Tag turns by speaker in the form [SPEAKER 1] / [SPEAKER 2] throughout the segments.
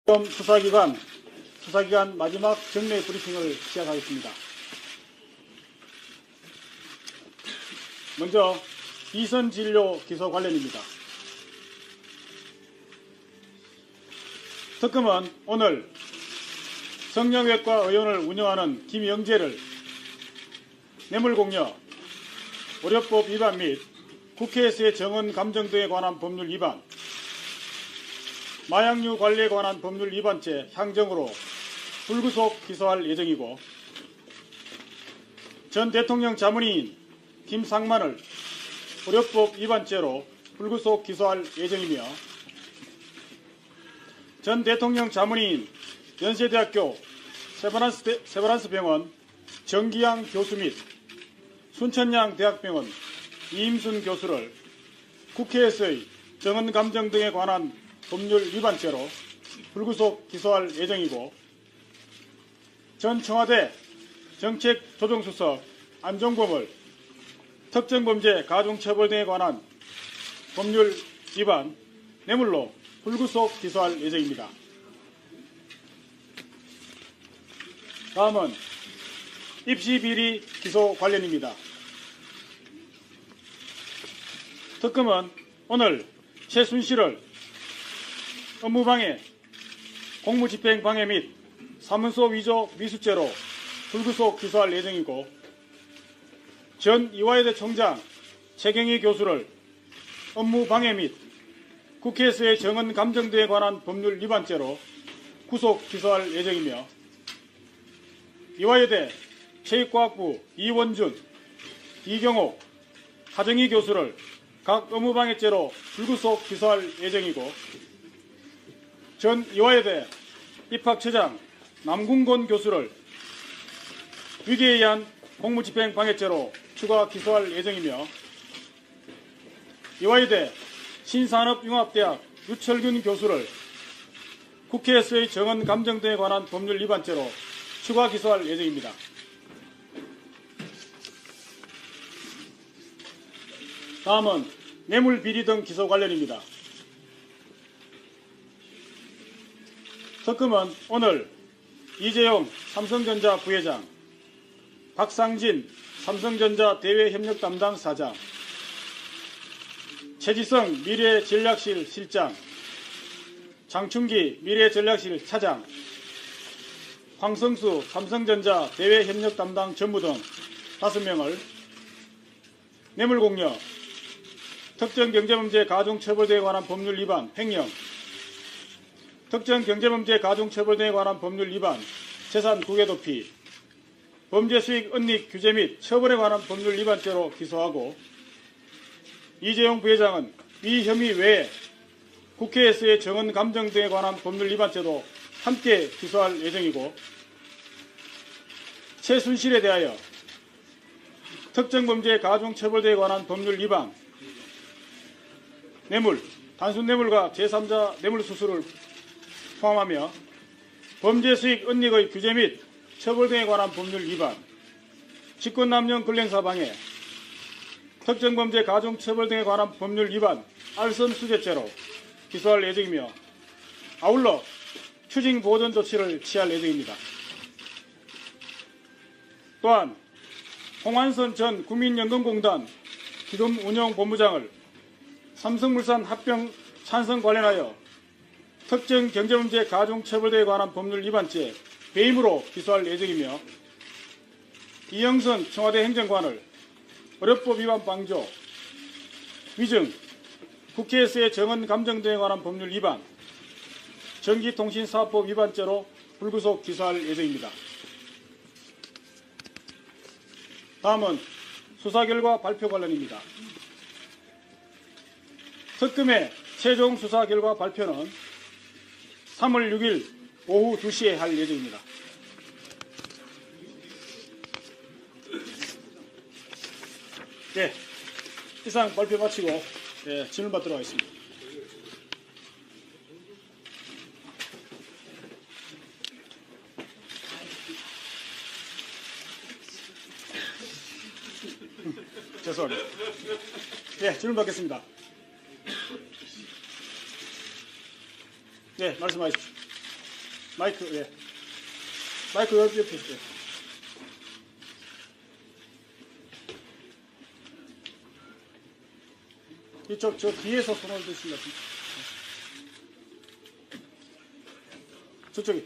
[SPEAKER 1] 다음 수사기관 마지막 정례 브리핑을 시작하겠습니다. 먼저 이선진료 기소 관련입니다. 특검은 오늘 성형외과 의원을 운영하는 김영재를 뇌물공여, 의료법 위반 및 국회에서의 정언 감정 등에 관한 법률 위반, 마약류 관리에 관한 법률 위반죄 향정으로 불구속 기소할 예정이고, 전 대통령 자문위인 김상만을 의료법 위반죄로 불구속 기소할 예정이며, 전 대통령 자문위인 연세대학교 세브란스 병원 정기양 교수 및 순천향 대학병원 이임순 교수를 국회에서의 정언 감정 등에 관한 법률 위반죄로 불구속 기소할 예정이고, 전 청와대 정책조정수석 안종범을 특정범죄 가중처벌 등에 관한 법률 위반 뇌물로 불구속 기소할 예정입니다. 다음은 입시비리 기소 관련입니다. 특검은 오늘 최순실을 업무방해, 공무집행방해 및 사문서 위조 미수죄로 불구속 기소할 예정이고, 전 이화여대 총장 최경희 교수를 업무방해 및 국회에서의 정언 감정 등에 관한 법률 위반죄로 구속 기소할 예정이며, 이화여대 체육과학부 이원준, 이경옥, 하정희 교수를 각 업무방해죄로 불구속 기소할 예정이고, 전 이화여대 입학처장 남궁건 교수를 위기에 의한 공무집행방해죄로 추가 기소할 예정이며, 이화여대 신산업융합대학 유철균 교수를 국회에서의 정언 감정 등에 관한 법률 위반죄로 추가 기소할 예정입니다. 다음은 뇌물 비리 등 기소 관련입니다. 특검은 오늘 이재용 삼성전자 부회장, 박상진 삼성전자 대외협력 담당 사장, 최지성 미래전략실 실장, 장충기 미래전략실 차장, 황성수 삼성전자 대외협력 담당 전무 등 5명을 뇌물공여, 특정경제범죄 가중처벌 등에 관한 법률 위반 횡령, 특정경제범죄 가중처벌 등에 관한 법률 위반 재산 국외도피, 범죄수익 은닉 규제 및 처벌에 관한 법률 위반죄로 기소하고, 이재용 부회장은 이 혐의 외에 국회에서의 정언 감정 등에 관한 법률 위반죄도 함께 기소할 예정이고, 최순실에 대하여 특정범죄 가중처벌 등에 관한 법률 위반, 뇌물, 단순 뇌물과 제3자 뇌물 수수를 포함하며 범죄수익 은닉의 규제 및 처벌 등에 관한 법률 위반, 직권남용 근행사 방해, 특정범죄 가중처벌 등에 관한 법률 위반 알선수재죄로 기소할 예정이며, 아울러 추징보전 조치를 취할 예정입니다. 또한 홍한선 전 국민연금공단 기금운용본부장을 삼성물산 합병 찬성 관련하여 특정 경제범죄 가중처벌 등에 관한 법률 위반죄 배임으로 기소할 예정이며, 이영선 청와대 행정관을 의료법 위반 방조, 위증, 국회에서의 정언 감정 등에 관한 법률 위반, 전기통신사업법 위반죄로 불구속 기소할 예정입니다. 다음은 수사 결과 발표 관련입니다. 특검의 최종 수사 결과 발표는 3월 6일 오후 2시에 할 예정입니다. 네, 이상 발표 마치고 질문 받도록 하겠습니다. 죄송합니다. 네, 질문 받겠습니다. 네, 말씀하십시오. 마이크, 예. 마이크 옆에 있어요. 이쪽, 저 뒤에서 손을 드신 것 같은데. 저쪽에.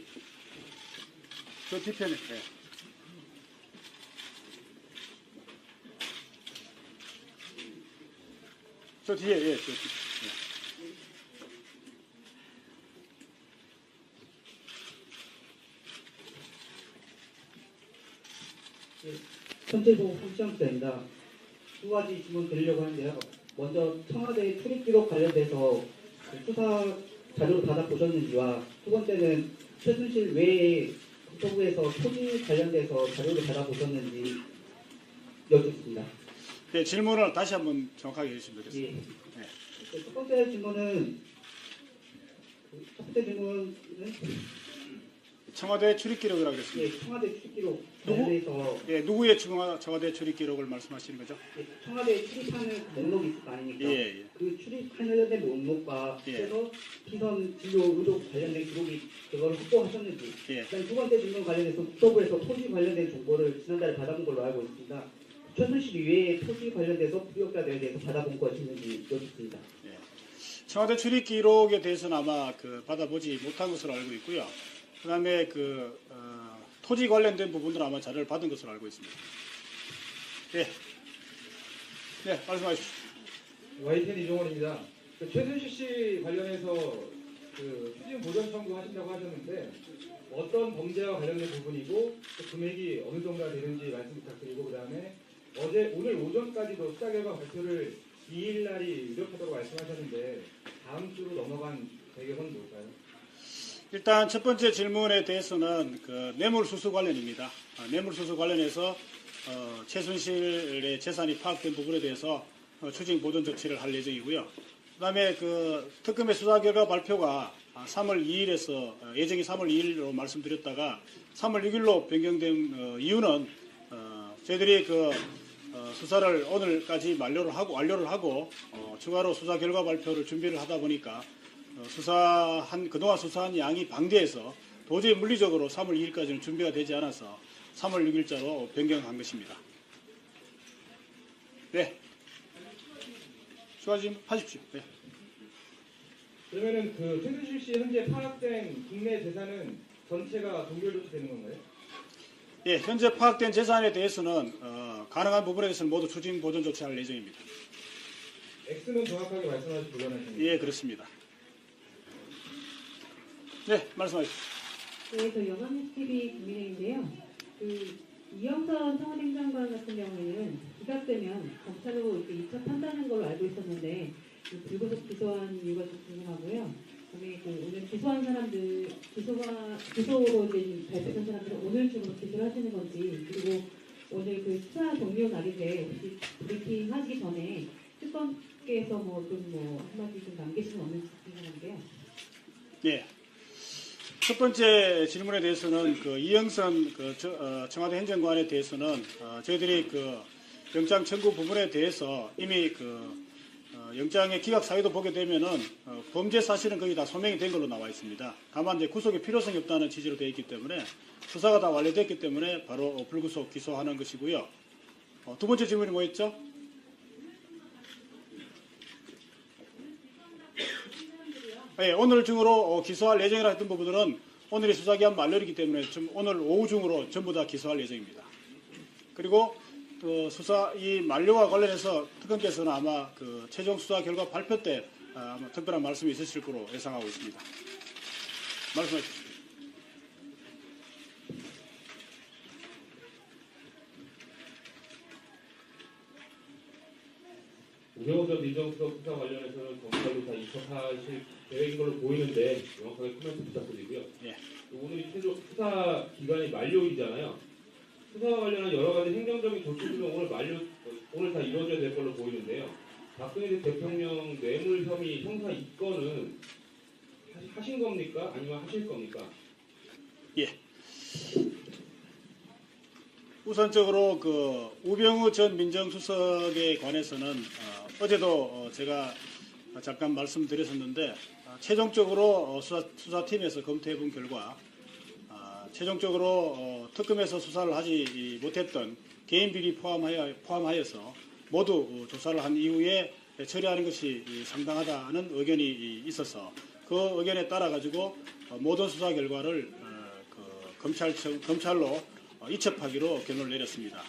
[SPEAKER 1] 저 뒤편에. 예. 저 뒤에, 예, 저 뒤.
[SPEAKER 2] 예, 현재도 홍시영입니다. 두 가지 질문 드리려고 하는데요. 먼저 청와대 출입 기록 관련돼서 그 수사 자료를 받아보셨는지와 두 번째는 최순실 외에 국토부에서 토지 관련돼서 자료를 받아보셨는지 여쭙습니다.
[SPEAKER 1] 네, 질문을 다시 한번 정확하게 해주시면 되겠습니다.
[SPEAKER 2] 예.
[SPEAKER 1] 네.
[SPEAKER 2] 첫 번째 질문은
[SPEAKER 1] 청와대 출입 기록이라고 그랬습니다.
[SPEAKER 2] 예, 청와대 출입 기록 관련해서
[SPEAKER 1] 예, 누구의 청와대 출입 기록을 말씀하시는 거죠?
[SPEAKER 2] 예, 청와대 출입하는 목록이 있을 거 아닙니까?
[SPEAKER 1] 예, 예.
[SPEAKER 2] 그 출입하는 목록과
[SPEAKER 1] 예.
[SPEAKER 2] 그래서 비선 진료 의료 관련된 기록이 그걸 확보하셨는지.
[SPEAKER 1] 예.
[SPEAKER 2] 그다음 두 번째 질문 관련해서 국토부에서 토지 관련된 정보를 지난달에 받아본 걸로 알고 있습니다. 최순실 이외에 토지 관련돼서 부역자들에 대해서 받아본 것이 있는지 여쭙습니다.
[SPEAKER 1] 예. 청와대 출입 기록에 대해서는 아마 받아보지 못한 것으로 알고 있고요. 그다음에 토지 관련된 부분들은 아마 자료를 받은 것으로 알고 있습니다. 예. 네, 말씀하십시오.
[SPEAKER 3] YTN 이종원입니다. 최순실 씨 관련해서 추징 보전 청구하신다고 하셨는데 어떤 범죄와 관련된 부분이고 또 금액이 어느 정도가 되는지 말씀 부탁드리고 그다음에 오늘 오전까지도 수사 결과 발표를 2일 날이 유력하다고 말씀하셨는데 다음 주로 넘어간 배경은 뭘까요?
[SPEAKER 1] 일단 첫 번째 질문에 대해서는 뇌물수수 관련입니다. 뇌물수수 관련해서 최순실의 재산이 파악된 부분에 대해서 추징 보전 조치를 할 예정이고요. 그다음에 특검의 수사 결과 발표가 3월 2일에서 예정이 3월 2일로 말씀드렸다가 3월 6일로 변경된 이유는 저희들이 수사를 오늘까지 완료를 하고 추가로 수사 결과 발표를 준비를 하다 보니까 그동안 수사한 양이 방대해서 도저히 물리적으로 3월 2일까지는 준비가 되지 않아서 3월 6일자로 변경한 것입니다. 네. 추가 질문 하십시오. 네.
[SPEAKER 3] 그러면은 최순실 씨 현재 파악된 국내 재산은 전체가 동결 조치되는 건가요?
[SPEAKER 1] 예, 현재 파악된 재산에 대해서는 가능한 부분에 대해서는 모두 추징 보전 조치할 예정입니다.
[SPEAKER 3] X는 정확하게 말씀하시기 곤란하십니다.
[SPEAKER 1] 예, 그렇습니다. 네, 말씀하십시오.
[SPEAKER 4] 네, 저 연합뉴스 TV 김민혜인데요. 이영선 청와대 행정관 같은 경우에는 기각되면 검찰로 이렇게 2차 판단하는 걸로 알고 있었는데 불구속 기소한 이유가 좀 궁금하고요. 그다음에 오늘 기소한 사람들 기소로 이제 발표된 사람들은 오늘 중으로 기소를 하시는 건지 그리고 오늘 수사 종료 날인데 혹시 브리핑 하시기 전에 특검께서 한마디 좀 남기시는 없는지 궁금한데요.
[SPEAKER 1] 예. 첫 번째 질문에 대해서는 이영선 청와대 행정관에 대해서는 저희들이 영장 청구 부분에 대해서 이미 영장의 기각 사유도 보게 되면은 범죄 사실은 거의 다 소명이 된 걸로 나와 있습니다. 다만 이제 구속의 필요성이 없다는 취지로 되어 있기 때문에 수사가 다 완료됐기 때문에 바로 불구속 기소하는 것이고요. 두 번째 질문이 뭐였죠? 네, 오늘 중으로 기소할 예정이라 했던 부분들은 오늘이 수사기한 만료이기 때문에 오늘 오후 중으로 전부 다 기소할 예정입니다. 그리고 수사 이 만료와 관련해서 특검께서는 아마 최종 수사 결과 발표 때 아마 특별한 말씀이 있으실 거로 예상하고 있습니다. 말씀해 주십시오.
[SPEAKER 5] 우병우 전 민정수석 수사 관련해서는 검찰로 다 입건하실 계획인 걸로 보이는데 명확하게 코멘트 부탁드리고요.
[SPEAKER 1] 예.
[SPEAKER 5] 오늘이 최종 수사 기간이 만료이잖아요. 수사와 관련한 여러 가지 행정적인 조치들은 오늘 다 이루어져야 될 걸로 보이는데요. 박근혜 대통령 뇌물 혐의 형사 입건은 하신 겁니까? 아니면 하실 겁니까?
[SPEAKER 1] 예. 우선적으로 우병우 전 민정수석에 관해서는 어제도 제가 잠깐 말씀드렸었는데 최종적으로 수사팀에서 검토해 본 결과 최종적으로 특검에서 수사를 하지 못했던 개인 비리 포함하여서 모두 조사를 한 이후에 처리하는 것이 상당하다는 의견이 있어서 그 의견에 따라 가지고 모든 수사 결과를 검찰로 이첩하기로 결론을 내렸습니다.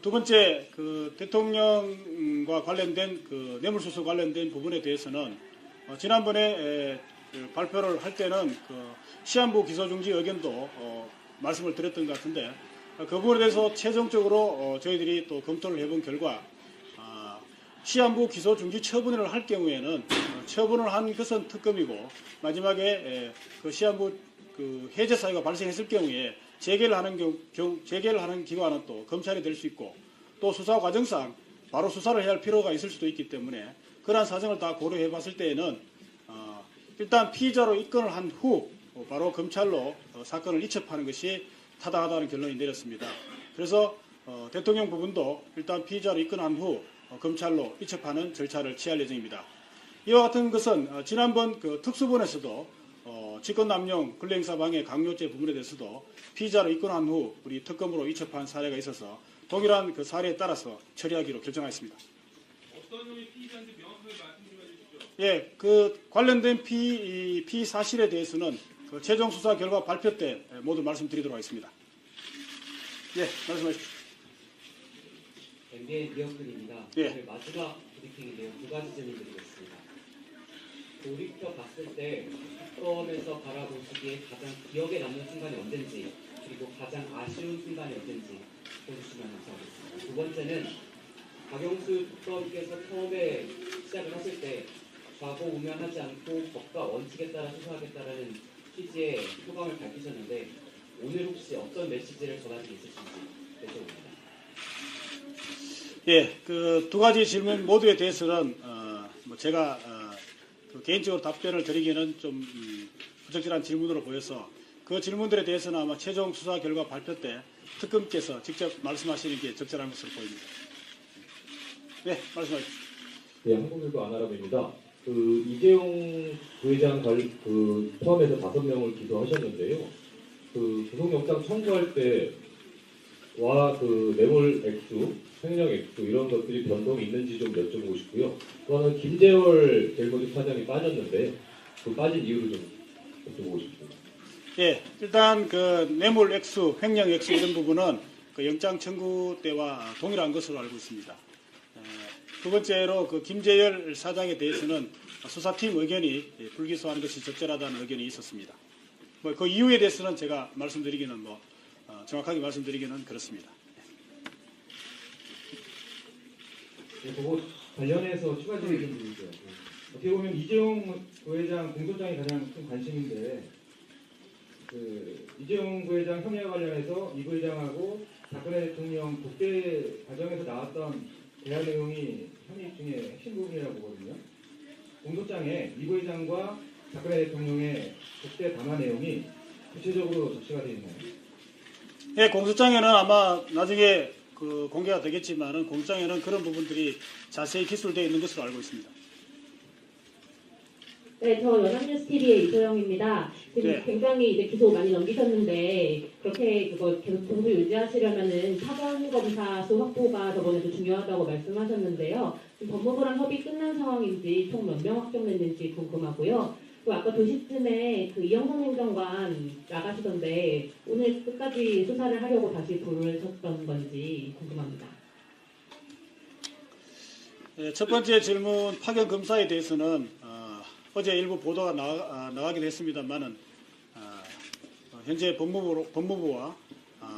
[SPEAKER 1] 두 번째, 대통령과 관련된 뇌물수수 관련된 부분에 대해서는 지난번에 발표를 할 때는 시한부 기소중지 의견도 말씀을 드렸던 것 같은데 그 부분에 대해서 최종적으로 저희들이 또 검토를 해본 결과 시한부 기소중지 처분을 할 경우에는 처분을 한 것은 특검이고 마지막에 시한부 해제 사유가 발생했을 경우에 재개를 하는 기관은 또 검찰이 될 수 있고 또 수사 과정상 바로 수사를 해야 할 필요가 있을 수도 있기 때문에 그러한 사정을 다 고려해 봤을 때에는 일단 피의자로 입건을 한 후 바로 검찰로 사건을 이첩하는 것이 타당하다는 결론이 내렸습니다. 그래서 대통령 부분도 일단 피의자로 입건한 후 검찰로 이첩하는 절차를 취할 예정입니다. 이와 같은 것은 지난번 특수본에서도 직권남용 근로행사방해 강요죄 부분에 대해서도 피의자로 입건한 후 우리 특검으로 이첩한 사례가 있어서 동일한 그 사례에 따라서 처리하기로 결정하였습니다.
[SPEAKER 5] 어떤 놈이 피의자인지 명확하게 말씀 좀 해주시죠.
[SPEAKER 1] 예, 관련된 피의 사실에 대해서는 최종 수사 결과 발표 때 모두 말씀드리도록 하겠습니다. 예, 말씀하십시오.
[SPEAKER 2] MBN 이영근입니다.
[SPEAKER 1] 예.
[SPEAKER 2] 오늘 마지막 브리핑인데요. 두 가지 질문드리겠습니다. 돌이켜 봤을 때 특검에서 바라보시기에 가장 기억에 남는 순간이 언젠지 그리고 가장 아쉬운 순간이 언젠지 보여주시면 감사하겠습니다. 두 번째는 박영수 특검께서 처음에 시작을 하실 때 좌고우면하지 않고 법과 원칙에 따라 수사하겠다라는 취지의 소감을 밝히셨는데 오늘 혹시 어떤 메시지를 전하실 수 있으신지 여쭤봅니다.
[SPEAKER 1] 예, 두 가지 질문 모두에 대해서는 제가 개인적으로 답변을 드리기는 좀 부적절한 질문으로 보여서 그 질문들에 대해서는 아마 최종 수사 결과 발표 때 특검께서 직접 말씀하시는 게 적절한 것으로 보입니다. 네, 말씀하십시오.
[SPEAKER 6] 네, 한국일보 아나람입니다. 이재용 부회장 포함해서 5명을 기소하셨는데요. 구속영장 청구할 때와 뇌물 액수, 횡령 액수 이런 것들이 변동이 있는지 좀 여쭤보고 싶고요. 또 하나는 김재월 델모직 사장이 빠졌는데 그 빠진 이유를 좀 여쭤보고 싶습니다.
[SPEAKER 1] 예, 일단 뇌물 액수, 횡령 액수 이런 부분은 영장 청구 때와 동일한 것으로 알고 있습니다. 두 번째로 김재열 사장에 대해서는 수사팀 의견이 불기소하는 것이 적절하다는 의견이 있었습니다. 그 이유에 대해서는 제가 말씀드리기는 정확하게 말씀드리기는 그렇습니다.
[SPEAKER 3] 네, 그거 관련해서 추가 질의 좀 드릴게요. 어떻게 보면 이재용 부회장 공소장이 가장 큰 관심인데 이재용 부회장 혐의와 관련해서 이 부회장하고 박근혜 대통령 국회 과정에서 나왔던 대화 내용이 혐의 중에 핵심 부분이라고 보거든요. 공소장에 이 부회장과 박근혜 대통령의 국대 담화 내용이 구체적으로 적시가 되어 있나요?
[SPEAKER 1] 예, 공소장에는 아마 나중에 공개가 되겠지만은 공소장에는 그런 부분들이 자세히 기술되어 있는 것으로 알고 있습니다.
[SPEAKER 4] 네, 저 연합뉴스TV의 이소영입니다. 지금
[SPEAKER 1] 네.
[SPEAKER 4] 굉장히 이제 기소 많이 넘기셨는데 그렇게 그거 계속 공소 유지하시려면은 사전검사 수 확보가 저번에도 중요하다고 말씀하셨는데요. 지금 법무부랑 협의 끝난 상황인지 총 몇 명 확정됐는지 궁금하고요. 또 아까 2시쯤에 이영선 행정관 나가시던데 오늘 끝까지 수사를 하려고 다시 불을 쳤던 건지 궁금합니다.
[SPEAKER 1] 예, 첫 번째 질문 파견 검사에 대해서는 어제 일부 보도가 나가기도 했습니다만은 현재 법무부와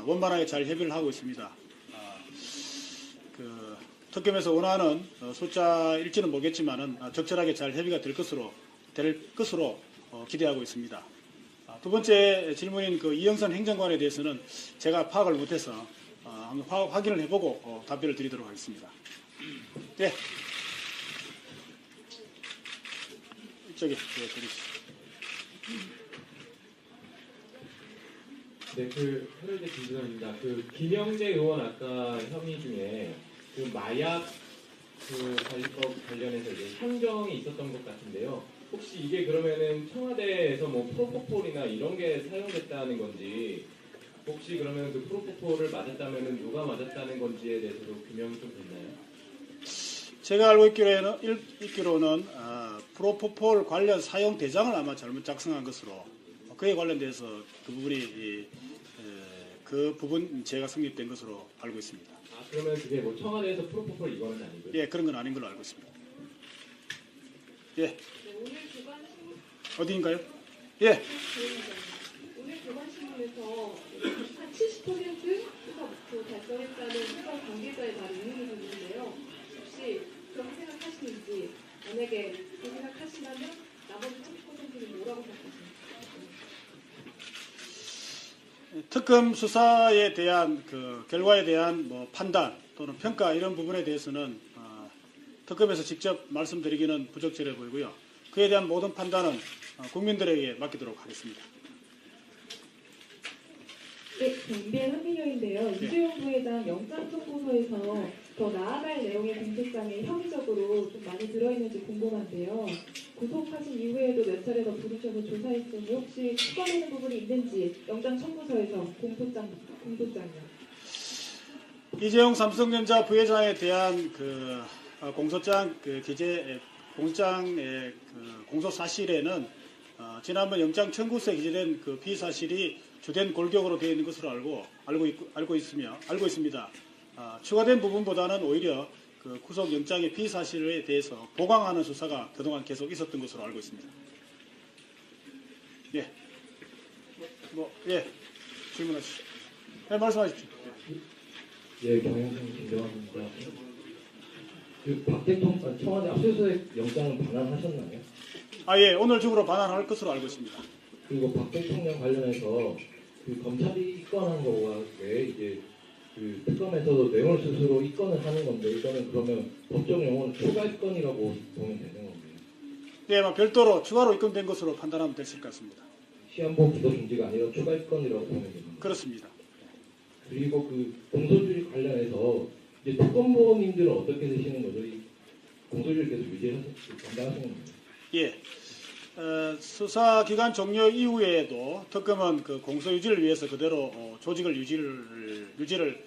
[SPEAKER 1] 원만하게 잘 협의를 하고 있습니다. 특검에서 원하는 숫자일지는 모르겠지만은 적절하게 잘 협의가 될 것으로 기대하고 있습니다. 두 번째 질문인 이영선 행정관에 대해서는 제가 파악을 못해서 한번 확인을 해보고 답변을 드리도록 하겠습니다. 네. 이쪽에 드리시죠.
[SPEAKER 6] 네, 현재 김준호입니다. 김영재 의원 아까 혐의 중에 마약 관리법 관련해서 이제 행정이 있었던 것 같은데요. 혹시 이게 그러면은 청와대에서 뭐 프로포폴이나 이런 게 사용됐다는 건지, 혹시 그러면 그 프로포폴을 맞았다면은 누가 맞았다는 건지에 대해서도 규명이 좀 됐나요?
[SPEAKER 1] 제가 알고 있기로는 프로포폴 관련 사용 대장을 아마 잘못 작성한 것으로 그에 관련돼서 그 부분 제가 성립된 것으로 알고 있습니다.
[SPEAKER 6] 아, 그러면 그게 뭐 청와대에서 프로포폴 이거는 아니고요?
[SPEAKER 1] 예, 그런 건 아닌 걸로 알고 있습니다. 예,
[SPEAKER 4] 네, 오늘 주간 신문
[SPEAKER 1] 어디인가요? 예,
[SPEAKER 4] 오늘 주간 신문에서 한 70% 수사 목표 달성했다는 수사 관계자의 말이 있는 부분인데요. 혹시 그렇게 생각하시는지, 만약에 그렇게 생각하시면 나머지 30%는 뭐라고 생각하십니까?
[SPEAKER 1] 특검 수사에 대한 그 결과에 대한 뭐 판단 또는 평가 이런 부분에 대해서는 특검에서 직접 말씀드리기는 부적절해 보이고요. 그에 대한 모든 판단은 국민들에게 맡기도록 하겠습니다.
[SPEAKER 4] 네, MBN 한민효인데요. 이재용 부회장 영장 청구서에서 더 나아갈 내용의 공소장에 혐의적으로 좀 많이 들어있는지 궁금한데요. 구속하신 이후에도 몇 차례 더 부르셔서 조사했으니 혹시 추가되는 부분이 있는지 영장 청구서에서 공소장이요.
[SPEAKER 1] 이재용 삼성전자 부회장에 대한 그 공소장 공소장의 그 공소 사실에는 지난번 영장 청구서에 기재된 그 비사실이 주된 골격으로 되어 있는 것으로 알고 있습니다. 추가된 부분보다는 오히려 그 구속 영장의 비사실에 대해서 보강하는 수사가 그동안 계속 있었던 것으로 알고 있습니다. 예, 질문하시죠. 네, 말씀하십시오.
[SPEAKER 6] 예, 경영진 김정환입니다. 그 박대통 청와대 압수수색 영장은 반환하셨나요?
[SPEAKER 1] 예, 오늘 중으로 반환할 것으로 알고 있습니다.
[SPEAKER 6] 그리고 박 대통령 관련해서 그 검찰이 입건한 거와 왜 이제 그 특검에서도 뇌물수수로 입건을 하는 건데, 이거는 그러면 법정 용어는 추가 입건이라고 보면 되는 건가요?
[SPEAKER 1] 네, 별도로 추가로 입건된 것으로 판단하면 될 것 같습니다.
[SPEAKER 6] 시한부 기소 중지가 아니라 추가 입건이라고 보면 되는 건가요?
[SPEAKER 1] 그렇습니다.
[SPEAKER 6] 그리고 그 공소주의 관련해서 이제 특검보님들은 어떻게 되시는 거죠? 이 공소주의 계속 담당하시는 건가요?
[SPEAKER 1] 예. 수사 기간 종료 이후에도 특검은 그 공소 유지를 위해서 그대로 조직을 유지를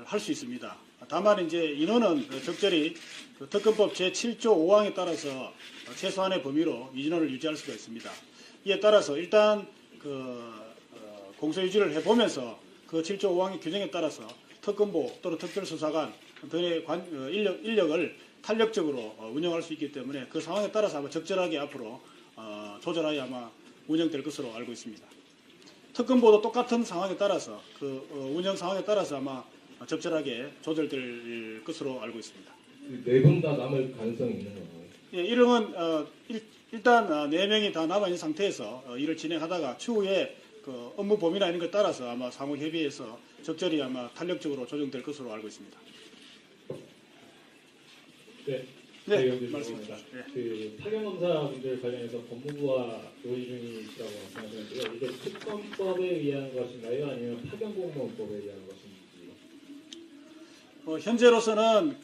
[SPEAKER 1] 할 수 있습니다. 다만 이제 인원은 적절히 그 특검법 제7조 5항에 따라서 최소한의 범위로 인원을 유지할 수가 있습니다. 이에 따라서 일단 그 공소 유지를 해보면서 그 7조 5항의 규정에 따라서 특검보 또는 특별수사관 등의 인력을 탄력적으로 운영할 수 있기 때문에 그 상황에 따라서 아마 적절하게 앞으로 조절하여 아마 운영될 것으로 알고 있습니다. 특검보도 똑같은 상황에 따라서 그 운영 상황에 따라서 아마 적절하게 조절될 것으로 알고 있습니다.
[SPEAKER 6] 네 분 다 남을 가능성이 있는 건가요?
[SPEAKER 1] 예, 이름은 일단 4명이 다 남아 있는 상태에서 일을 진행하다가 추후에 그 업무 범위나 이런 것 따라서 아마 상호 협의해서 적절히 아마 탄력적으로 조정될 것으로 알고 있습니다. 네, 말씀하십시오. 네.
[SPEAKER 7] 그 파견검사분들 관련해서 법무부와 논의 중이시라고 말씀하셨는데요. 이게 특검법에 의한 것인가요? 아니면 파견공무원법에 의한 것인지?
[SPEAKER 1] 현재로서는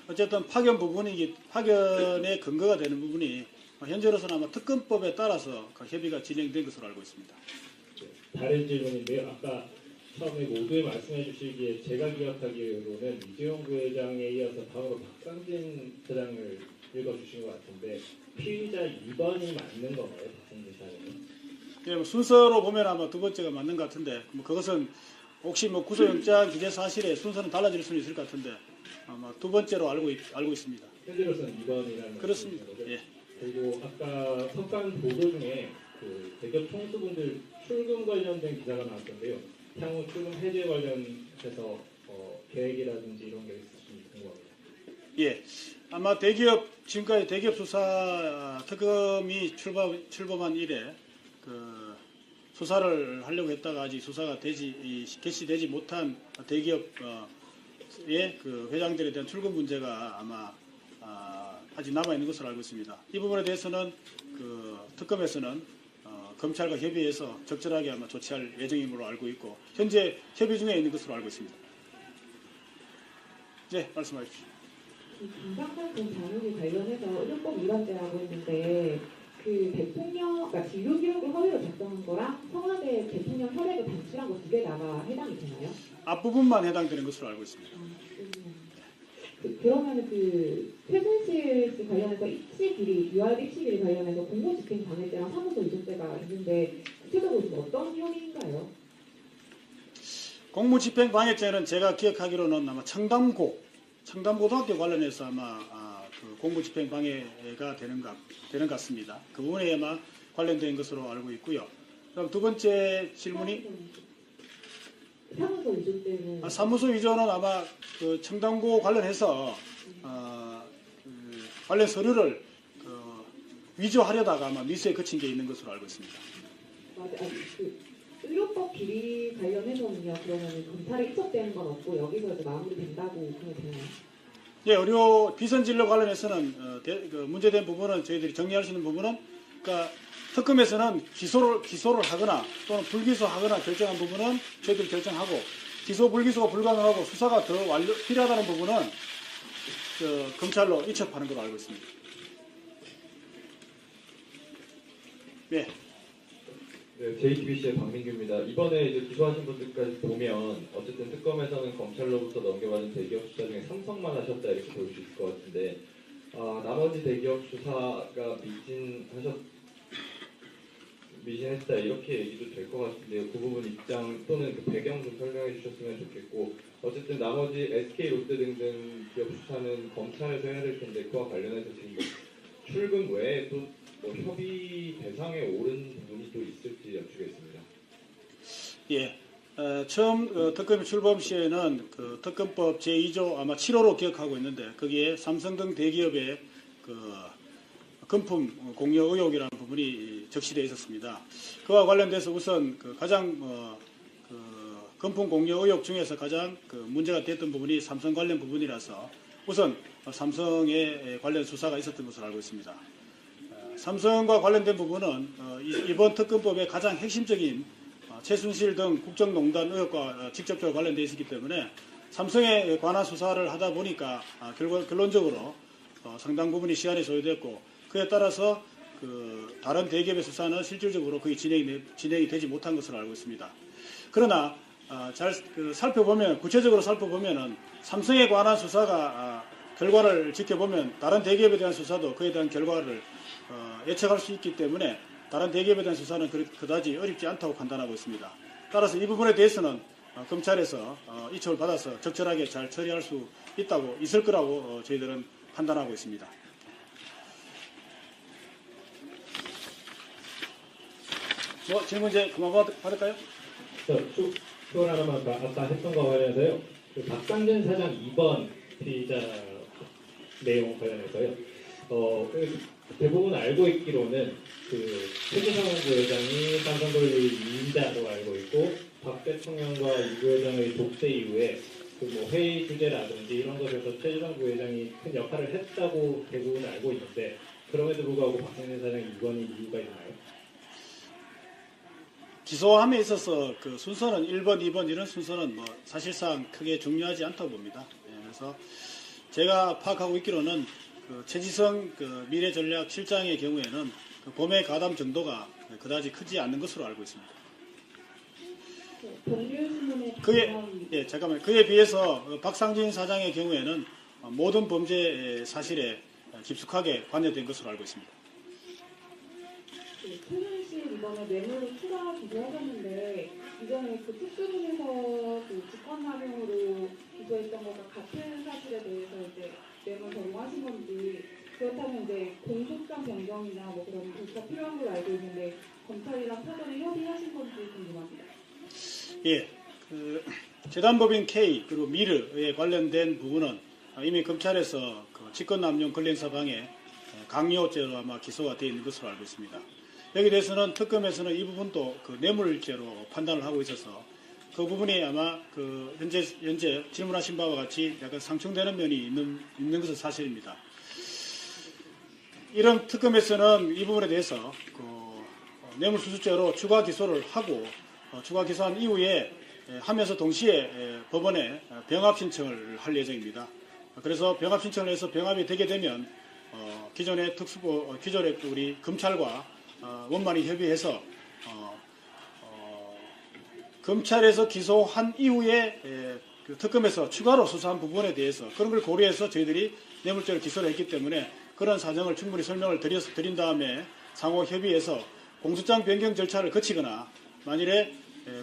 [SPEAKER 1] 어쨌든 파견의 근거가 되는 부분이 현재로서는 아마 특검법에 따라서 그 협의가 진행된 것으로 알고 있습니다.
[SPEAKER 7] 다른 질문인데요. 아까 처음에 모두에 말씀해 주시기에 제가 기억하기로는 이재용 부회장에 이어서 다음으로 박상진 사장을 읽어주신 것 같은데 피의자 2번이 맞는 건가요? 박상진 사장은?
[SPEAKER 1] 예, 순서로 보면 아마 두 번째가 맞는 것 같은데 그것은 혹시 구속영장 기재 사실에 순서는 달라질 수는 있을 것 같은데 아마 두 번째로 알고 있습니다.
[SPEAKER 7] 현재로서는 2번이라는
[SPEAKER 1] 그렇습니다.
[SPEAKER 7] 거죠?
[SPEAKER 1] 예.
[SPEAKER 7] 그리고 아까 석관 보도 중에 그 대기업 총수분들 출금 관련된 기사가 나왔던데요. 향후 출금 해제 관련해서 계획이라든지 이런 게 있으신지 궁금합니다.
[SPEAKER 1] 예, 아마 지금까지 대기업 수사 특검이 출범한 이래 그 수사를 하려고 했다가 아직 수사가 개시되지 못한 대기업의 그 회장들에 대한 출금 문제가 아마 아직 남아 있는 것으로 알고 있습니다. 이 부분에 대해서는 그 특검에서는 검찰과 협의해서 적절하게 아마 조치할 예정임으로 알고 있고 현재 협의 중에 있는 것으로 알고 있습니다. 네, 말씀하십시오.
[SPEAKER 4] 김상관 전 장관이 관련해서 의료법 위반죄라고 했는데 그 대통령, 그러니까 진료 기록을 허위로 작성한 거랑 청와대 대통령 혈액을 방출한 거 두 개 다가 해당이 되나요?
[SPEAKER 1] 앞부분만 해당되는 것으로 알고 있습니다.
[SPEAKER 4] 그러면 그 최순실 씨 관련해서 입시 비리, 유아들 입시 비리 관련해서 공무집행 방해죄랑 사무소 이전죄가 있는데 구체적으로 좀 어떤 혐의인가요?
[SPEAKER 1] 공무집행방해죄는 제가 기억하기로는 아마 청담고등학교 관련해서 아마 그 공무집행방해가 되는 것 같습니다. 그 부분에 아마 관련된 것으로 알고 있고요. 그럼 두 번째 질문이
[SPEAKER 4] 사무소 이전죄는
[SPEAKER 1] 사무소 이전은 아마 그 청담고 관련해서 그 관련 서류를 위조하려다가 아마 미수에 그친 게 있는 것으로 알고 있습니다.
[SPEAKER 4] 맞아, 그 의료법 비리 관련해서는요. 그러면 검찰에 입법되는 건 없고 여기서 이제 마무리된다고 보면 되나요?
[SPEAKER 1] 예, 의료 비선진료 관련해서는 그 문제된 부분은 저희들이 정리할 수 있는 부분은 그러니까 특검에서는 기소를 하거나 또는 불기소하거나 결정한 부분은 저희들이 결정하고 기소 불기소가 불가능하고 수사가 더 필요하다는 부분은 검찰로 이첩하는 걸로 알고 있습니다. 네.
[SPEAKER 6] 네, JTBC의 박민규입니다. 이번에 이제 기소하신 분들까지 보면 어쨌든 특검에서는 검찰로부터 넘겨받은 대기업 수사 중에 삼성만 하셨다 이렇게 볼 수 있을 것 같은데 나머지 대기업 수사가 미진했다 이렇게 얘기도 될 것 같은데요. 그 부분 입장 또는 그 배경 좀 설명해 주셨으면 좋겠고 어쨌든 나머지 SK 롯데 등등 기업 수사는 검찰에서 해야 될 텐데 그와 관련해서 지금 출금 외에 또 협의 대상에 오른 부분이 또 있을지 여쭈겠습니다.
[SPEAKER 1] 예. 처음 특검이 출범 시에는 그 특검법 제2조 아마 7호로 기억하고 있는데 거기에 삼성 등 대기업의 그 금품 공여 의혹이라는 부분이 적시되어 있었습니다. 그와 관련돼서 우선 그 가장 그 금품 공여 의혹 중에서 가장 그 문제가 됐던 부분이 삼성 관련 부분이라서 우선 삼성에 관련 수사가 있었던 것으로 알고 있습니다. 삼성과 관련된 부분은 이번 특검법의 가장 핵심적인 최순실 등 국정농단 의혹과 직접적으로 관련되어 있기 때문에 삼성에 관한 수사를 하다 보니까 결론적으로 상당 부분이 시간이 소요됐고 그에 따라서 그 다른 대기업의 수사는 실질적으로 거의 진행이 되지 못한 것으로 알고 있습니다. 그러나 잘 살펴보면 구체적으로 살펴보면은 삼성에 관한 수사가 결과를 지켜보면 다른 대기업에 대한 수사도 그에 대한 결과를 예측할 수 있기 때문에 다른 대기업에 대한 수사는 그다지 어렵지 않다고 판단하고 있습니다. 따라서 이 부분에 대해서는 검찰에서 이첩을 받아서 적절하게 잘 처리할 수 있을 거라고 저희들은 판단하고 있습니다. 질문 이제 그만 받을까요?
[SPEAKER 7] 또 하나만 아까 했던 거 관련해서요. 그 박상진 사장 2번 피의자 내용 관련해서요. 대부분 알고 있기로는 그 최재성 부회장이 삼성그룹의 이인자로 알고 있고 박 대통령과 이 부회장의 독재 이후에 그 뭐 회의 주제라든지 이런 것에서 최재성 부회장이 큰 역할을 했다고 대부분 알고 있는데 그럼에도 불구하고 박상진 사장이 2번인 이유가 있나요?
[SPEAKER 1] 기소함에 있어서 그 순서는 1번, 2번 이런 순서는 뭐 사실상 크게 중요하지 않다고 봅니다. 그래서 제가 파악하고 있기로는 그 최지성 그 미래전략실장의 경우에는 그 범행 가담 정도가 그다지 크지 않는 것으로 알고 있습니다. 그에 비해서 박상진 사장의 경우에는 모든 범죄 사실에 깊숙하게 관여된 것으로 알고 있습니다.
[SPEAKER 4] 최순실 이번에 뇌물 추가 기소하셨는데 이전에 그 특수부에서 그 직권남용으로 기소했던 것과 같은 사실에 대해서 이제 뇌물 적용하신 건지 그렇다면 이제 공소장 변경이나 뭐 그런 조치가 필요한 걸로 알고 있는데 검찰이랑 사전에 협의하신 건지 궁금합니다.
[SPEAKER 1] 예, 그 재단법인 K 그리고 미르에 관련된 부분은 이미 검찰에서 그 직권남용 권리행사방해 강요죄로 아마 기소가 되어 있는 것으로 알고 있습니다. 여기에 대해서는 특검에서는 이 부분도 그 뇌물죄로 판단을 하고 있어서 그 부분이 아마 그 현재 질문하신 바와 같이 약간 상충되는 면이 있는 것은 사실입니다. 이런 특검에서는 이 부분에 대해서 그 뇌물수수죄로 추가 기소를 하고 추가 기소한 이후에 하면서 동시에 법원에 병합 신청을 할 예정입니다. 그래서 병합 신청을 해서 병합이 되게 되면 기존의 기존의 우리 검찰과 원만히 협의해서 검찰에서 기소한 이후에 그 특검에서 추가로 수사한 부분에 대해서 그런 걸 고려해서 저희들이 뇌물죄를 기소를 했기 때문에 그런 사정을 충분히 설명을 드린 다음에 상호 협의해서 공소장 변경 절차를 거치거나 만일에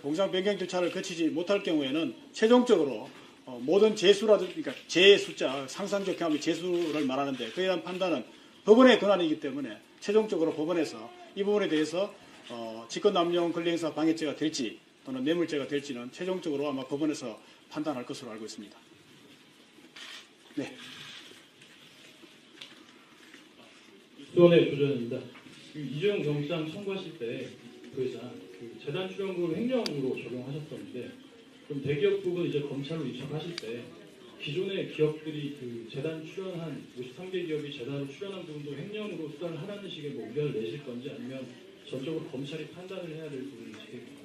[SPEAKER 1] 공소장 변경 절차를 거치지 못할 경우에는 최종적으로 모든 재수라든지 그러니까 재 숫자 상상적 경험의 재수를 말하는데 그에 대한 판단은 법원의 권한이기 때문에 최종적으로 법원에서 이 부분에 대해서 직권남용 권리행사 방해죄가 될지 또는 뇌물죄가 될지는 최종적으로 아마 법원에서 판단할 것으로 알고 있습니다. 네.
[SPEAKER 8] 수원의 부전입니다. 이재용 영장 청구하실 때 부회장 재단 출연금을 횡령으로 적용하셨었는데 그럼 대기업 부분 이제 검찰로 이착하실 때 기존의 기업들이 그 재단 출연한 53개 기업이 재단으로 출연한 부분도 횡령으로 수사를 하라는 식의 뭐 의견을 내실 건지 아니면 전적으로 검찰이 판단을 해야 될 부분인지.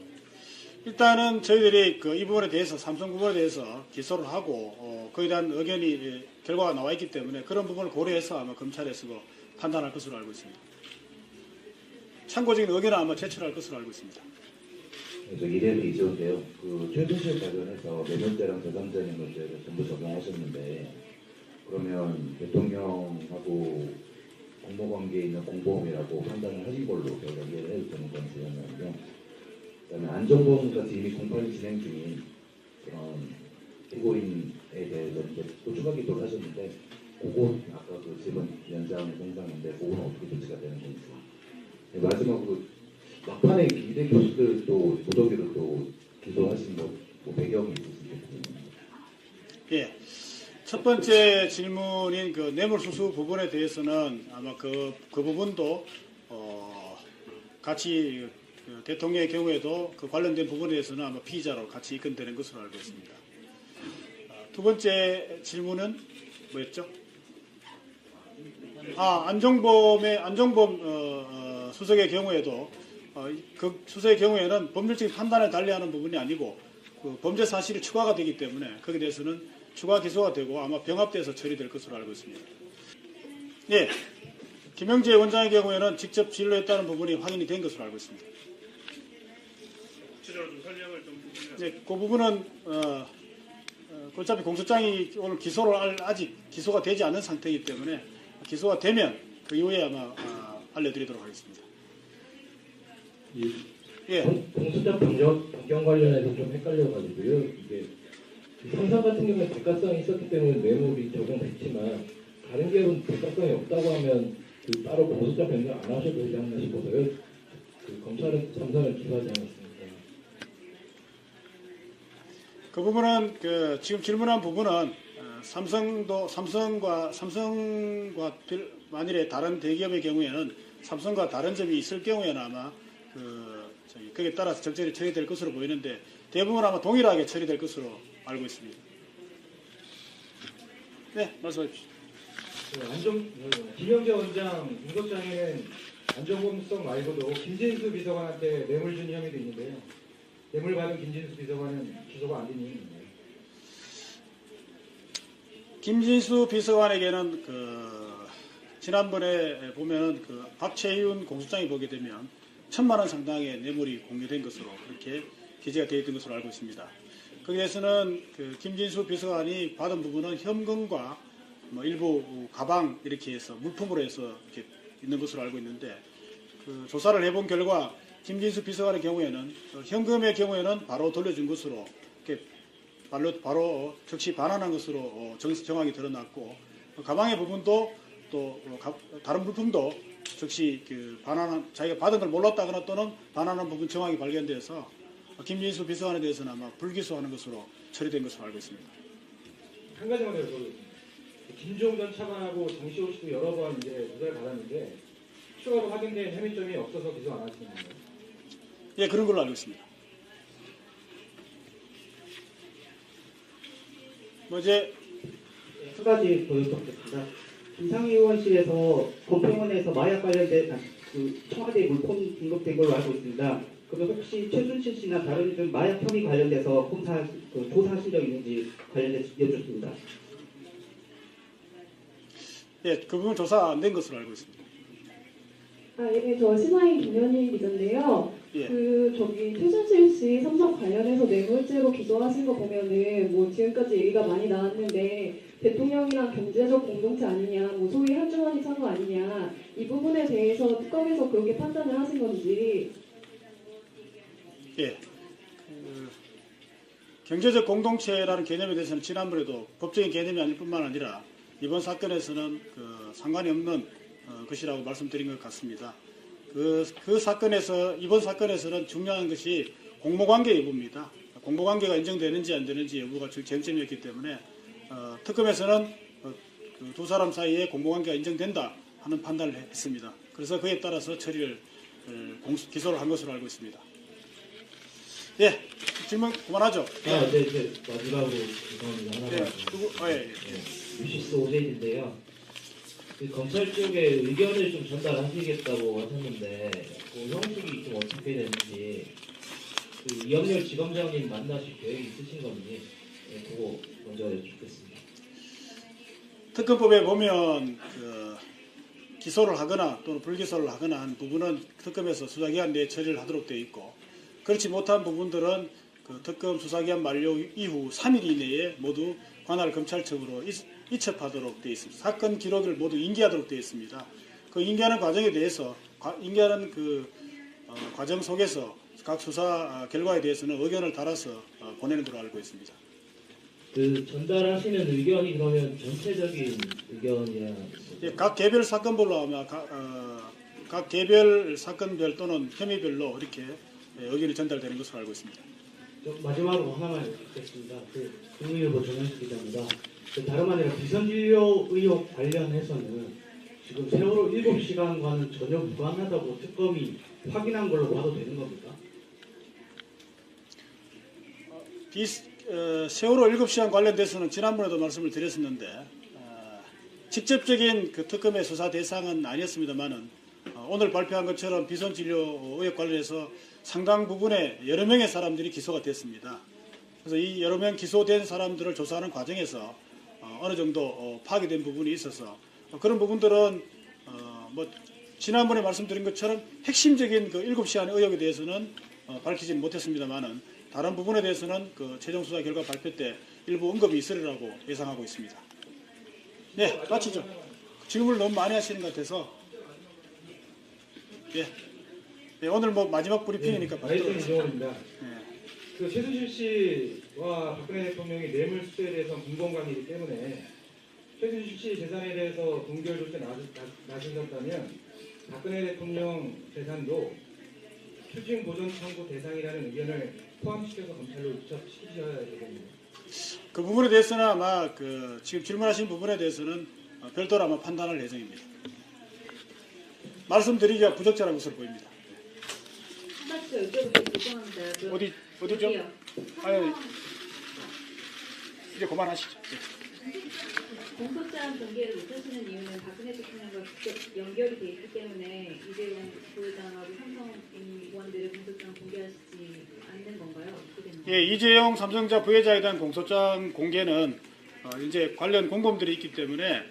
[SPEAKER 1] 일단은 저희들이 이 부분에 대해서 삼성 부분에 대해서 기소를 하고 그에 대한 의견이 결과가 나와 있기 때문에 그런 부분을 고려해서 아마 검찰에서도 판단할 것으로 알고 있습니다. 참고적인 의견은 아마 제출할 것으로 알고 있습니다.
[SPEAKER 9] 이래도 이제인데요. 그 최순실 관련해서 뇌물죄랑 재산죄는 문제를 전부 적용하셨는데 그러면 대통령하고 공모관계에 있는 공범이라고 판단을 하신 걸로 저희가 이해를 해도 되는 건지 아니면요. 그다음에 안정범 같이 이미 공판이 진행 중인 그런 피고인에 대해서 이제 또 추가 기소를 하셨는데 그거 아까 그 질문 연장 동상인데 그거는 어떻게 조치가 되는 건지. 네, 마지막으로 막판에 이대 교수들 또 무더기로 또 기소하신 뭐 배경이 있으신지.
[SPEAKER 1] 예. 첫 번째 질문인 그 뇌물수수 부분에 대해서는 아마 그 부분도 같이 그 대통령의 경우에도 그 관련된 부분에 대해서는 아마 피의자로 같이 입건되는 것으로 알고 있습니다. 두 번째 질문은 뭐였죠? 안정범 수석의 경우에도 그 수석의 경우에는 법률적인 판단에 달리하는 부분이 아니고 그 범죄 사실이 추가가 되기 때문에 거기에 대해서는 추가 기소가 되고 아마 병합돼서 처리될 것으로 알고 있습니다. 예, 김영재 원장의 경우에는 직접 진료했다는 부분이 확인이 된 것으로 알고 있습니다. 구체적으로 좀 설명을 좀 해주시면. 네, 그 부분은 어차피 공소장이 오늘 아직 기소가 되지 않은 상태이기 때문에 기소가 되면 그 이후에 아마 알려드리도록 하겠습니다. 예.
[SPEAKER 7] 공소장 변경 관련해서 좀 헷갈려가지고요. 이게 삼성 같은 경우에 대가성이 있었기 때문에 뇌물이 적용됐지만 다른 기업은 대가성이 없다고 하면 따로 공소장 변경 안 하셔도 되지 않나 싶어서요. 검찰은 삼성을 기소하지 않았습니다.
[SPEAKER 1] 그 부분은 지금 질문한 부분은 삼성과 만일에 다른 대기업의 경우에는 삼성과 다른 점이 있을 경우에는 아마 거기에 따라서 적절히 처리될 것으로 보이는데 대부분 아마 동일하게 처리될 것으로 알고 있습니다. 네, 말씀해 주십시오.
[SPEAKER 3] 김영재 원장 공소장에는 안정범 수석 말고도 김진수 비서관한테 뇌물 준 혐의도 있는데요. 뇌물 받은 김진수 비서관은 기소가 안 된 이유입니다.
[SPEAKER 1] 김진수 비서관에게는 지난번에 보면은 박채윤 공소장에 보게 되면 1,000만 원 상당의 뇌물이 공개된 것으로 그렇게 기재가 되어 있던 것으로 알고 있습니다. 거기에서는 김진수 비서관이 받은 부분은 현금과 일부 가방 이렇게 해서 물품으로 해서 이렇게 있는 것으로 알고 있는데 조사를 해본 결과 김진수 비서관의 경우에는 현금의 경우에는 바로 돌려준 것으로 이렇게 바로 즉시 반환한 것으로 정황이 드러났고 가방의 부분도 또 다른 물품도 즉시 자기가 받은 걸 몰랐다거나 또는 반환한 부분 정황이 발견돼서 김진수 비서관에 대해서는 아마 불기소하는 것으로 처리된 것으로 알고 있습니다.
[SPEAKER 3] 한 가지만 더 여쭤보겠습니다. 김종 전 차관하고 정시호 씨도 여러 번 이제 조사를 받았는데 추가로 확인된 혐의점이 없어서 기소 안 하시는 건가요?
[SPEAKER 1] 예, 그런 걸로 알고 있습니다. 이제
[SPEAKER 10] 한 가지 더 여쭙겠습니다. 김상희 의원실에서 권평원에서 마약 관련된 청와대 물품 공급된 걸로 알고 있습니다. 그러면 혹시 최순실 씨나 다른 분 마약 혐의 관련돼서 조사하신 적 있는지 관련돼서 여쭙습니다.
[SPEAKER 1] 예, 그 부분 조사 안 된 것으로 알고 있습니다.
[SPEAKER 11] 예, 저 신하인 김현희 기자인데요.
[SPEAKER 1] 예.
[SPEAKER 11] 최순실 씨 삼성 관련해서 뇌물죄로 기소하신 거 보면은 뭐 지금까지 얘기가 많이 나왔는데 대통령이랑 경제적 공동체 아니냐, 뭐 소위 한주머니 선거 아니냐, 이 부분에 대해서 특검에서 그렇게 판단을 하신 건지.
[SPEAKER 1] 예. 경제적 공동체라는 개념에 대해서는 지난번에도 법적인 개념이 아닐 뿐만 아니라 이번 사건에서는 상관이 없는 것이라고 말씀드린 것 같습니다. 이번 사건에서는 중요한 것이 공모관계 여부입니다. 공모관계가 인정되는지 안 되는지 여부가 쟁점이었기 때문에 특검에서는 두 사람 사이에 공모관계가 인정된다 하는 판단을 했습니다. 그래서 그에 따라서 처리를 기소를 한 것으로 알고 있습니다. 예, 질문 그만하죠.
[SPEAKER 12] 네, 이제 마지막으로 죄송합니다. 하나만. 유시스 오제인데요. 검찰 쪽에 의견을 좀 전달하시겠다고 하셨는데 그 형식이 좀 어떻게 되는지 이영렬 지검장님 만나실 계획이 있으신 건지 그거 먼저 여쭙겠습니다.
[SPEAKER 1] 특검법에 보면 기소를 하거나 또는 불기소를 하거나 한 부분은 특검에서 수사기간 내에 처리를 하도록 되어 있고 그렇지 못한 부분들은 특검 수사기간 만료 이후 3일 이내에 모두 관할 검찰청으로 이첩하도록 되어 있습니다. 사건 기록을 모두 인계하도록 되어 있습니다. 그 인계하는 과정에 대해서 인계하는 과정 속에서 각 수사 결과에 대해서는 의견을 달아서 보내는 걸로 알고 있습니다.
[SPEAKER 12] 전달하시는 의견이 그러면 전체적인 의견이라
[SPEAKER 1] 예, 각 개별 사건별로 아마 각 개별 사건별 또는 혐의별로 이렇게 의견이 전달되는 것으로 알고 있습니다.
[SPEAKER 10] 마지막으로 하나만 여쭙겠습니다. 국민일보 정현식 기자입니다. 다름 아니라 비선진료 의혹 관련해서는 지금 세월호 7시간과는 전혀 무관하다고 특검이 확인한 걸로 봐도 되는 겁니까?
[SPEAKER 1] 세월호 7시간 관련돼서는 지난번에도 말씀을 드렸었는데 직접적인 특검의 수사 대상은 아니었습니다만은 오늘 발표한 것처럼 비선진료 의혹 관련해서 상당 부분의 여러 명의 사람들이 기소가 됐습니다. 그래서 이 여러 명 기소된 사람들을 조사하는 과정에서 어느 정도 파괴된 부분이 있어서 그런 부분들은 지난번에 말씀드린 것처럼 핵심적인 7시간 의혹에 대해서는 밝히지는 못했습니다만은 다른 부분에 대해서는 최종 수사 결과 발표 때 일부 언급이 있으리라고 예상하고 있습니다. 네, 마치죠. 질문을 너무 많이 하시는 것 같아서 예, 오늘 마지막 브리핑이니까
[SPEAKER 3] 나이튼 이정원입니다. 최순실 씨와 박근혜 대통령이 뇌물 수수에 대해서 공공관계이기 때문에 최순실 씨 재산에 대해서 동결 조치에 나서셨다면 박근혜 대통령 재산도 추징 보전 청구 대상이라는 의견을 포함시켜서 검찰로 이첩시키셔야 되겠네요.
[SPEAKER 1] 그 부분에 대해서는 아마 지금 질문하신 부분에 대해서는 별도로 아마 판단할 예정입니다. 말씀드리기가 부적절한 것으로 보입니다.
[SPEAKER 11] 죄송합니다.
[SPEAKER 1] 어디죠?
[SPEAKER 11] 여기요.
[SPEAKER 1] 아니, 이제 그만하시죠.
[SPEAKER 4] 공소장 공개를 못하시는 이유는 박근혜 대통령과 직접 연결이 돼 있기 때문에 이재용 부회장하고 삼성 임원들의 공소장 공개하시지 않는 건가요? 어떻게 되나요?
[SPEAKER 1] 예, 이재용 삼성전자 부회장에 대한 공소장 공개는 이제 관련 공범들이 있기 때문에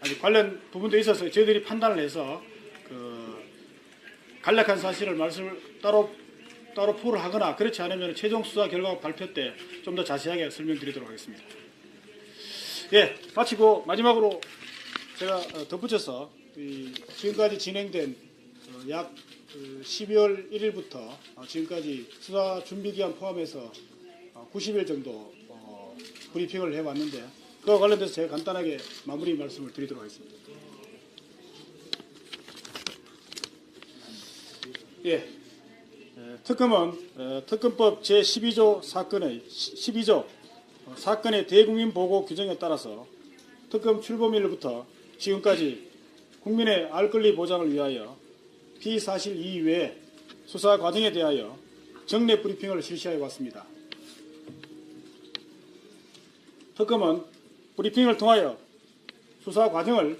[SPEAKER 1] 아직 관련 부분도 있어서 저희들이 판단을 해서 간략한 사실을 말씀을 따로 풀을 하거나 그렇지 않으면 최종 수사 결과 발표 때 좀 더 자세하게 설명드리도록 하겠습니다. 예, 마치고 마지막으로 제가 덧붙여서 지금까지 진행된 약 12월 1일부터 지금까지 수사 준비기간 포함해서 90일 정도 브리핑을 해왔는데 그와 관련돼서 제가 간단하게 마무리 말씀을 드리도록 하겠습니다. 예, 특검은 특검법 제12조 사건의 대국민 보고 규정에 따라서 특검 출범일부터 지금까지 국민의 알 권리 보장을 위하여 피사실 이외에 수사 과정에 대하여 정례 브리핑을 실시해 왔습니다. 특검은 브리핑을 통하여 수사 과정을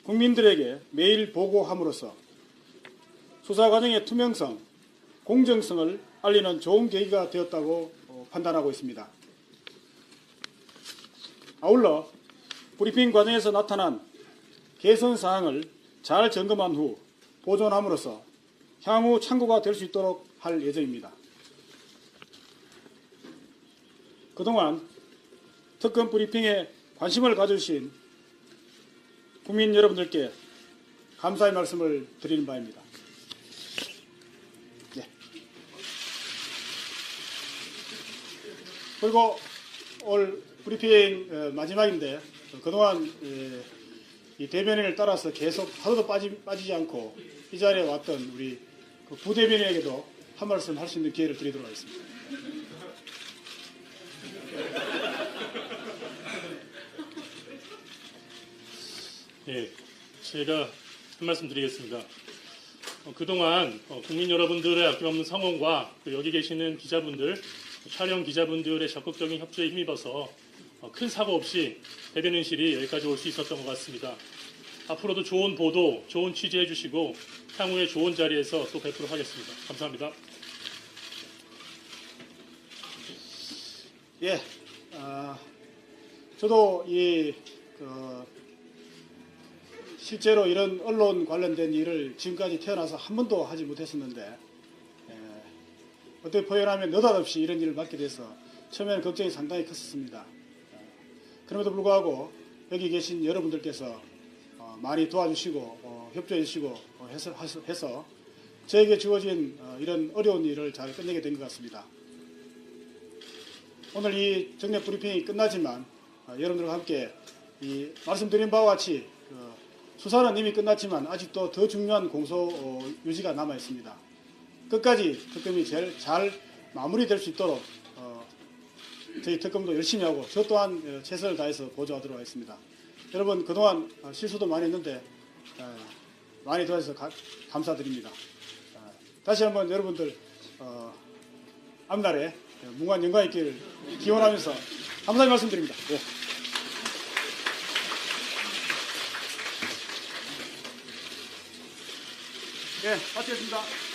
[SPEAKER 1] 국민들에게 매일 보고함으로써 수사 과정의 투명성, 공정성을 알리는 좋은 계기가 되었다고 판단하고 있습니다. 아울러 브리핑 과정에서 나타난 개선 사항을 잘 점검한 후 보존함으로써 향후 참고가 될 수 있도록 할 예정입니다. 그동안 특검 브리핑에 관심을 가져주신 국민 여러분들께 감사의 말씀을 드리는 바입니다. 네. 그리고 올 브리핑 마지막인데 그동안 이 대변인을 따라서 계속 하루도 빠지지 않고 이 자리에 왔던 우리 그 부대변인에게도 한 말씀 할 수 있는 기회를 드리도록 하겠습니다.
[SPEAKER 8] 예, 제가 한 말씀 드리겠습니다. 그동안 국민 여러분들의 아낌없는 성원과 여기 계시는 기자분들, 촬영 기자분들의 적극적인 협조에 힘입어서 큰 사고 없이 대변인실이 여기까지 올 수 있었던 것 같습니다. 앞으로도 좋은 보도, 좋은 취재해 주시고 향후에 좋은 자리에서 또 뵙도록 하겠습니다. 감사합니다.
[SPEAKER 1] 예, 저도 실제로 이런 언론 관련된 일을 지금까지 태어나서 한 번도 하지 못했었는데 어떻게 표현하면 느닷없이 이런 일을 맡게 돼서 처음에는 걱정이 상당히 컸었습니다. 그럼에도 불구하고 여기 계신 여러분들께서 많이 도와주시고 협조해 주시고 해서 저에게 주어진 이런 어려운 일을 잘 끝내게 된 것 같습니다. 오늘 이 정례 브리핑이 끝나지만 여러분들과 함께 이 말씀드린 바와 같이 수사는 이미 끝났지만 아직도 더 중요한 공소 유지가 남아 있습니다. 끝까지 특검이 제일 잘 마무리될 수 있도록 저희 특검도 열심히 하고 저 또한 최선을 다해서 보조하도록 하겠습니다. 여러분 그동안 실수도 많이 했는데 많이 도와주셔서 감사드립니다. 다시 한번 여러분들 앞날에 무궁한 영광 있기를 기원하면서 감사의 말씀드립니다. 예. 네, 마치겠습니다.